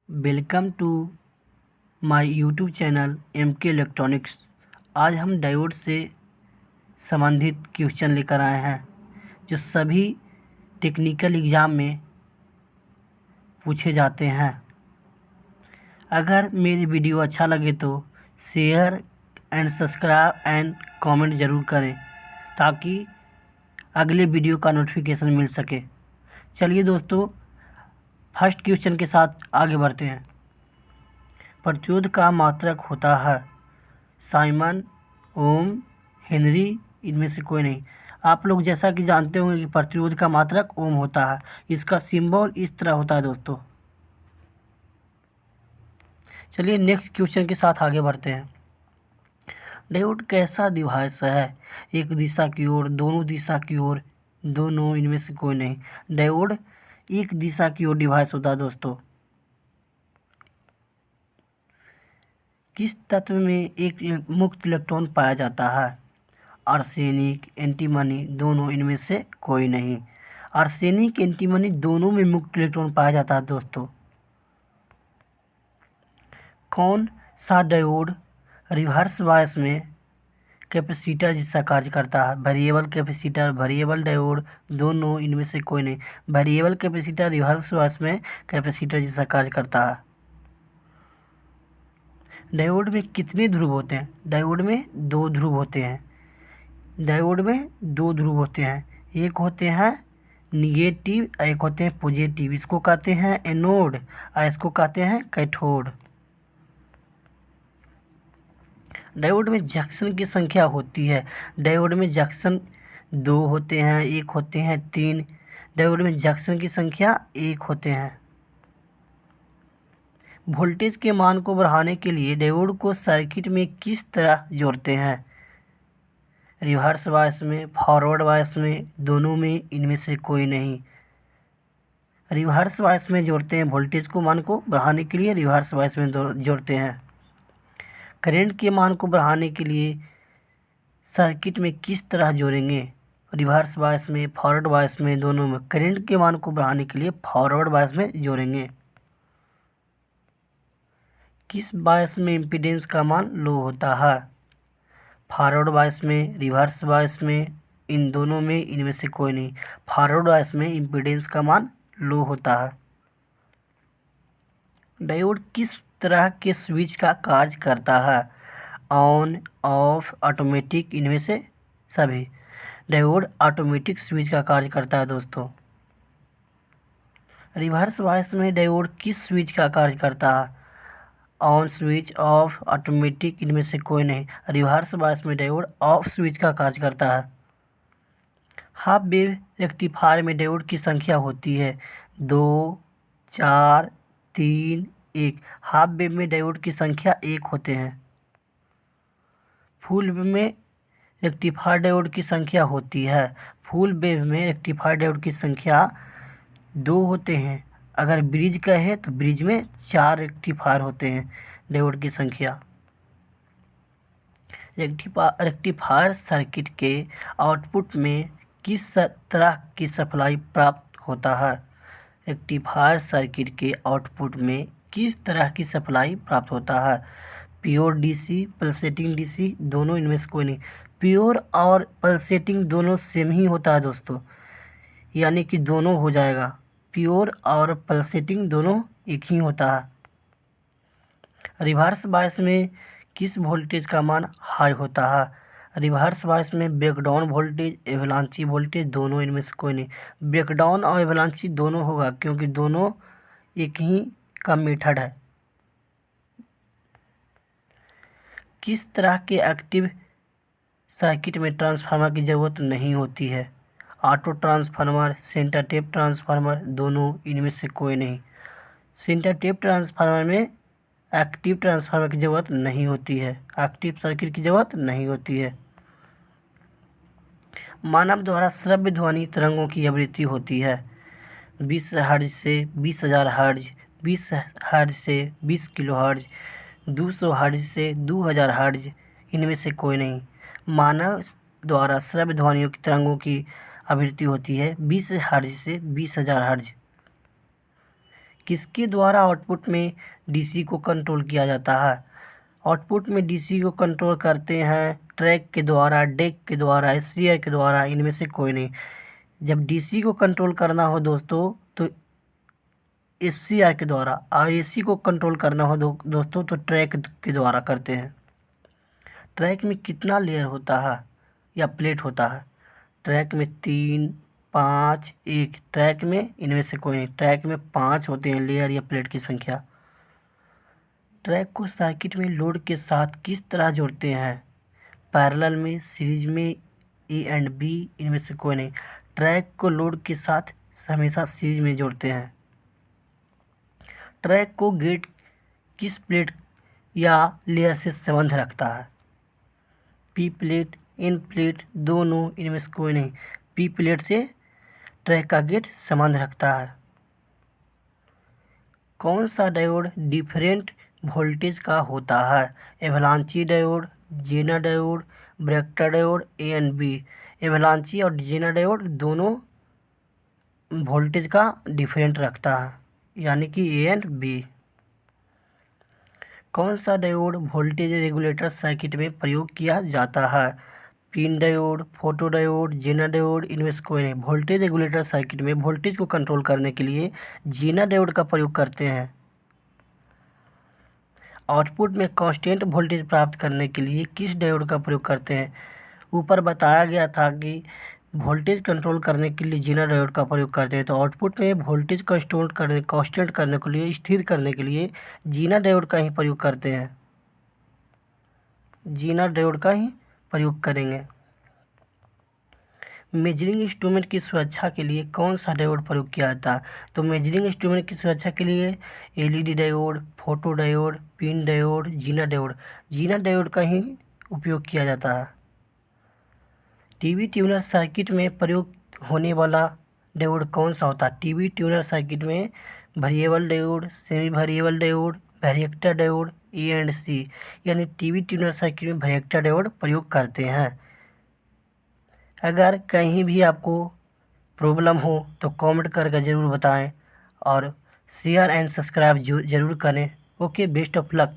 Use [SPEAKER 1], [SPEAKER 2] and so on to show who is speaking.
[SPEAKER 1] Welcome to my YouTube channel MK electronics. आज हम diode से संबंधित क्वेश्चन लेकर आए हैं जो सभी टेक्निकल एग्ज़ाम में पूछे जाते हैं। अगर मेरी वीडियो अच्छा लगे तो share and subscribe and comment ज़रूर करें ताकि अगले वीडियो का नोटिफिकेशन मिल सके। चलिए दोस्तों, फर्स्ट क्वेश्चन के साथ आगे बढ़ते हैं। प्रतिरोध का मात्रक होता है साइमन, ओम, हेनरी, इनमें से कोई नहीं। आप लोग जैसा कि जानते होंगे कि प्रतिरोध का मात्रक ओम होता है। इसका सिंबल इस तरह होता है दोस्तों। चलिए नेक्स्ट क्वेश्चन के साथ आगे बढ़ते हैं। डायोड कैसा डिवाइस है? एक दिशा की ओर, दोनों दिशा की ओर, दोनों, इनमें से कोई नहीं। डायोड एक दिशा की ओर डिवाइस होता है दोस्तों। किस तत्व में एक मुक्त इलेक्ट्रॉन पाया जाता है? आर्सेनिक, एंटीमनी, दोनों, इनमें से कोई नहीं। आर्सेनिक, एंटीमनी दोनों में मुक्त इलेक्ट्रॉन पाया जाता है दोस्तों। कौन सा डायोड रिवर्स बायस में कैपेसिटर जैसा कार्य करता है? वेरिएबल कैपेसिटर, वेरिएबल डायोड, दोनों, इनमें से कोई नहीं। वेरिएबल कैपेसिटर रिवर्स बायस में कैपेसिटर जैसा कार्य करता है। डायोड में कितने ध्रुव होते हैं? डायोड में दो ध्रुव होते हैं। डायोड में दो ध्रुव होते हैं, एक होते हैं निगेटिव, एक होते हैं पॉजिटिव। इसको कहते हैं एनोड और इसको कहते हैं कैथोड। डायोड में जंक्शन की संख्या होती है। डायोड में जंक्शन दो होते हैं, एक होते हैं तीन। डायोड में जंक्शन की संख्या एक होते हैं। वोल्टेज के मान को बढ़ाने के लिए डायोड को सर्किट में किस तरह जोड़ते हैं? रिवर्स बायस में, फॉरवर्ड बायस में, दोनों में, इनमें से कोई नहीं। रिवर्स बायस में जोड़ते हैं। वोल्टेज को मान को बढ़ाने के लिए रिवर्स बायस में जोड़ते हैं। करंट के मान को बढ़ाने के लिए सर्किट में किस तरह जोड़ेंगे? रिवर्स बायस में, फॉरवर्ड बायस में, दोनों में। करंट के मान को बढ़ाने के लिए फॉरवर्ड बायस में जोड़ेंगे। किस बायस में इम्पीडेंस का मान लो होता है? फॉरवर्ड बायस में, रिवर्स बायस में, इन दोनों में, इनमें से कोई नहीं। फॉरवर्ड बायस में इम्पीडेंस का मान लो होता है। डायोड किस तरह के स्विच का कार्य करता है? ऑन, ऑफ, ऑटोमेटिक, इनमें से सभी। डायोड ऑटोमेटिक स्विच का कार्य करता है दोस्तों। रिवर्स बायस में डायोड किस स्विच का कार्य करता है? ऑन स्विच, ऑफ, ऑटोमेटिक, इनमें से कोई नहीं। रिवर्स बायस में डायोड ऑफ स्विच का कार्य करता है। हाफ वेव रेक्टिफायर में डायोड की संख्या होती है 2, 4, 3, 1। हाफ वेव में डायोड की संख्या 1 होते हैं। फुल वेव में रेक्टिफायर डायोड की संख्या होती है। फुल वेव में रेक्टिफायर डायोड की संख्या 2 होते हैं। अगर ब्रिज कहे तो ब्रिज में 4 रेक्टिफायर होते हैं डायोड की संख्या। रेक्टिफायर सर्किट के आउटपुट में किस तरह की सप्लाई प्राप्त होता है? रेक्टिफायर सर्किट के आउटपुट में किस तरह की सप्लाई प्राप्त होता है? प्योर डीसी, पल्सेटिंग डीसी, दोनों, इनमें से कोई नहीं। प्योर और पल्सेटिंग दोनों सेम ही होता है दोस्तों, यानी कि दोनों हो जाएगा। प्योर और पल्सेटिंग दोनों एक ही होता है। रिवर्स बायस में किस वोल्टेज का मान हाई होता है? रिवर्स बायस में ब्रेकडाउन वोल्टेज, एवलांची वोल्टेज, दोनों, इनमें से कोई नहीं। ब्रेकडाउन और एवलांची दोनों होगा क्योंकि दोनों एक ही का मेथड है। किस तरह के एक्टिव सर्किट में ट्रांसफार्मर की ज़रूरत नहीं होती है? Auto transformer, centre tap transformer, दोनों, इनमें से कोई नहीं। सेंटर टेप ट्रांसफार्मर में एक्टिव ट्रांसफार्मर की ज़रूरत नहीं होती है, एक्टिव सर्किट की ज़रूरत नहीं होती है। मानव द्वारा श्रव्य ध्वनि तरंगों की आवृत्ति होती है 20 हर्ट्ज से 20,000 हर्ट्ज, 20 हर्ट्ज से 20 किलो हर्ट्ज, 200 हर्ट्ज से 2000 हर्ट्ज, इनमें से कोई नहीं। मानव द्वारा श्रव्य ध्वनियों की तरंगों की आवृत्ति होती है 20 हर्ट्ज से 20,000 हर्ट्ज। किसके द्वारा आउटपुट में डीसी को कंट्रोल किया जाता है? आउटपुट में डीसी को कंट्रोल करते हैं ट्रैक के द्वारा, डेक के द्वारा, एससीआर के द्वारा, इनमें से कोई नहीं। जब डीसी को कंट्रोल करना हो दोस्तों तो एससीआर के द्वारा, और एसी को कंट्रोल करना हो दोस्तों तो ट्रैक के द्वारा करते हैं। ट्रैक में कितना लेयर होता है या प्लेट होता है? ट्रैक में 3, 5, 1। ट्रैक में इनमें से कोई नहीं, ट्रैक में 5 होते हैं लेयर या प्लेट की संख्या। ट्रैक को सर्किट में लोड के साथ किस तरह जोड़ते हैं? पैरेलल में, सीरीज में, ए एंड बी, इनमें से कोई नहीं। ट्रैक को लोड के साथ हमेशा सीरीज में जोड़ते हैं। ट्रैक को गेट किस प्लेट या लेयर से संबंध रखता है? पी प्लेट, एन प्लेट, दोनों, इनमें से कोई नहीं। पी प्लेट से ट्रैक का गेट संबंध रखता है। कौन सा डायोड डिफरेंट वोल्टेज का होता है? एवलांची डायोड, जेना डायोड, ब्रेक्टर diode, A and B. Avalanche और जेना डायोड दोनों वोल्टेज का डिफरेंट रखता है, यानी कि ए एंड बी। कौन सा डायोड वोल्टेज रेगुलेटर सर्किट में प्रयोग किया जाता है? Pin diode, photo diode, zener diode, इनमें से कोई नहीं। वोल्टेज रेगुलेटर सर्किट में वोल्टेज को कंट्रोल करने के लिए जेना डायोड का प्रयोग करते हैं। आउटपुट में कांस्टेंट वोल्टेज प्राप्त करने के लिए किस डायोड का प्रयोग करते हैं? ऊपर बताया गया था कि वोल्टेज कंट्रोल करने के लिए जेना डायोड का प्रयोग करते हैं, तो आउटपुट में वोल्टेज कांस्टेंट करने के लिए, स्थिर करने के लिए जेना डायोड का ही प्रयोग करते हैं। जेना डायोड का ही प्रयोग करेंगे। मेजरिंग इंस्ट्रूमेंट की सुरक्षा के लिए कौन सा डायोड प्रयोग किया जाता है? तो मेजरिंग इंस्ट्रूमेंट की सुरक्षा के लिए LED diode, photo diode, PIN diode, zener diode का ही उपयोग किया जाता है। टीवी ट्यूनर सर्किट में प्रयोग होने वाला डायोड कौन सा होता है? टीवी ट्यूनर सर्किट में variable diode, semi variable diode, varactor diode, A and C, यानी टीवी ट्यूनर सर्किट में वेरिएक्टर डायोड प्रयोग करते हैं। अगर कहीं भी आपको प्रॉब्लम हो तो कमेंट करके ज़रूर बताएं और शेयर एंड सब्सक्राइब ज़रूर करें। Okay, best of luck.